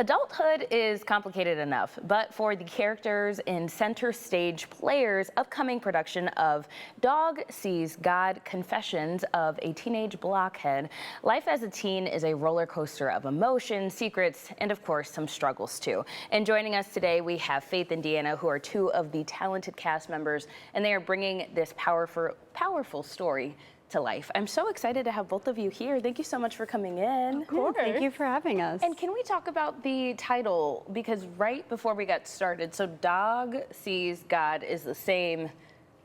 Adulthood is complicated enough, but for the characters in CenterStage Players' upcoming production of Dog Sees God: Confessions of a Teenage Blockhead, life as a teen is a roller coaster of emotions, secrets, and of course some struggles too. And joining us today we have Faith and Deanna, who are two of the talented cast members, and they are bringing this powerful story to life. I'm so excited to have both of you here. Thank you so much for coming in. Of course. Yeah, thank you for having us. And can we talk about the title? Because right before we got started, so Dog Sees God is the same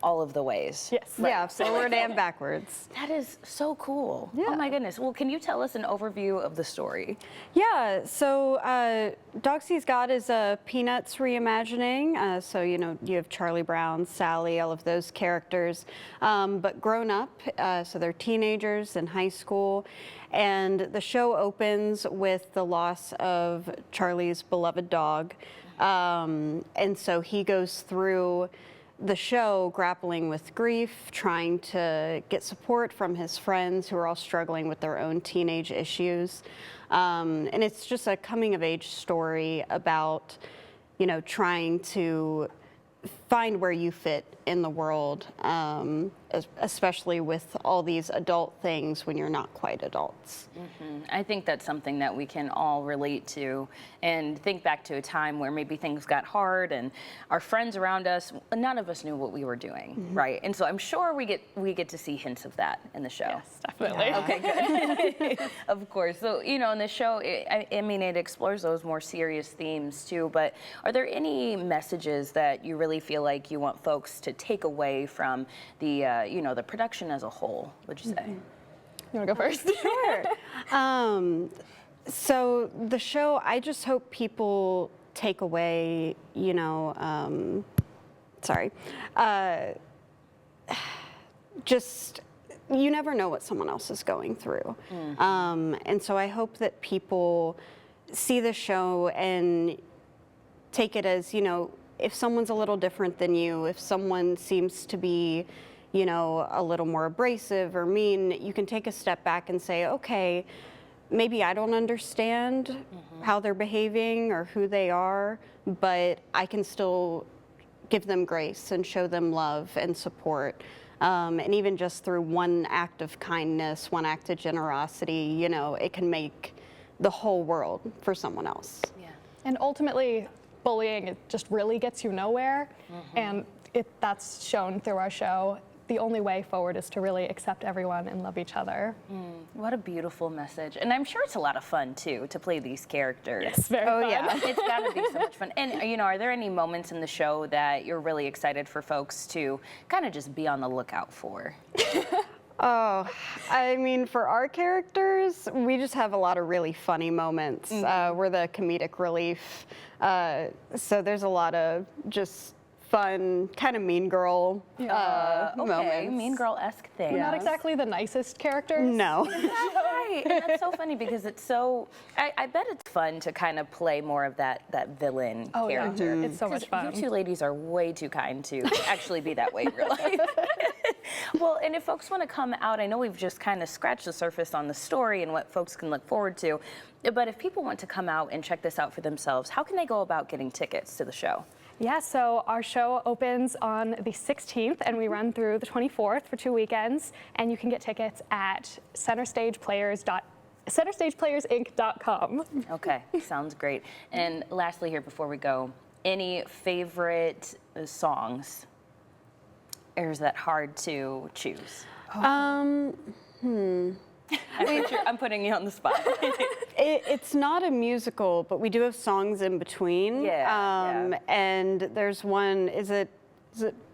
all of the ways. Yes. Right. Yeah, forward and backwards. That is so cool. Yeah. Oh my goodness. Well, can you tell us an overview of the story? Yeah, so Dog Sees God is a Peanuts reimagining. So, you know, you have Charlie Brown, Sally, all of those characters, but grown up. So they're teenagers in high school. And the show opens with the loss of Charlie's beloved dog. And so he goes through the show grappling with grief, trying to get support from his friends who are all struggling with their own teenage issues. And it's just a coming of age story about, you know, trying to find where you fit in the world, especially with all these adult things when you're not quite adults. Mm-hmm. I think that's something that we can all relate to and think back to a time where maybe things got hard and our friends around us, none of us knew what we were doing, right? And so I'm sure we get to see hints of that in the show. Yes, definitely. Yeah. Okay, good. Of course. So, you know, in the show, I mean, it explores those more serious themes too, but are there any messages that you really feel like you want folks to take away from the, you know, the production as a whole, would you say? You want to go first? Sure. So the show, I just hope people take away, you know, just, you never know what someone else is going through. And so I hope that people see the show and take it as, you know, if someone's a little different than you, if someone seems to be, you know, a little more abrasive or mean, you can take a step back and say, okay, maybe I don't understand how they're behaving or who they are, but I can still give them grace and show them love and support. And even just through one act of kindness, one act of generosity, you know, it can make the whole world for someone else. Yeah. And ultimately, bullying, it just really gets you nowhere. And that's shown through our show. The only way forward is to really accept everyone and love each other. What a beautiful message. And I'm sure it's a lot of fun, too, to play these characters. Yes, very fun. Yeah. It's got to be so much fun. And, you know, are there any moments in the show that you're really excited for folks to kind of just be on the lookout for? Oh, I mean, for our characters, we just have a lot of really funny moments. We're the comedic relief. So there's a lot of just fun, kind of mean girl moments. Mean girl-esque thing. We're not exactly the nicest characters. No. That's right. And that's so funny because it's so, I bet it's fun to kind of play more of that villain character. Yeah. It's so much fun. You two ladies are way too kind to actually be that way in real life. Well, and if folks want to come out, I know we've just kind of scratched the surface on the story and what folks can look forward to, but if people want to come out and check this out for themselves, how can they go about getting tickets to the show? Yeah, so our show opens on the 16th and we run through the 24th for 2 weekends, and you can get tickets at CenterStagePlayersinc.com. Okay, sounds great. And lastly here before we go, any favorite songs? Or is that hard to choose? I'm putting you on the spot. It's not a musical, but we do have songs in between. Yeah. And there's one, is it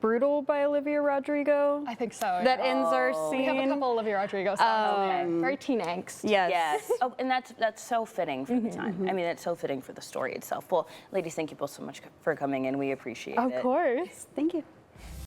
Brutal by Olivia Rodrigo? I think so. That ends our scene. We have a couple Olivia Rodrigo songs. Very teen angst. Yes. Oh, and that's so fitting for the time. I mean, it's so fitting for the story itself. Well, ladies, thank you both so much for coming in. We appreciate it. Of course. Thank you.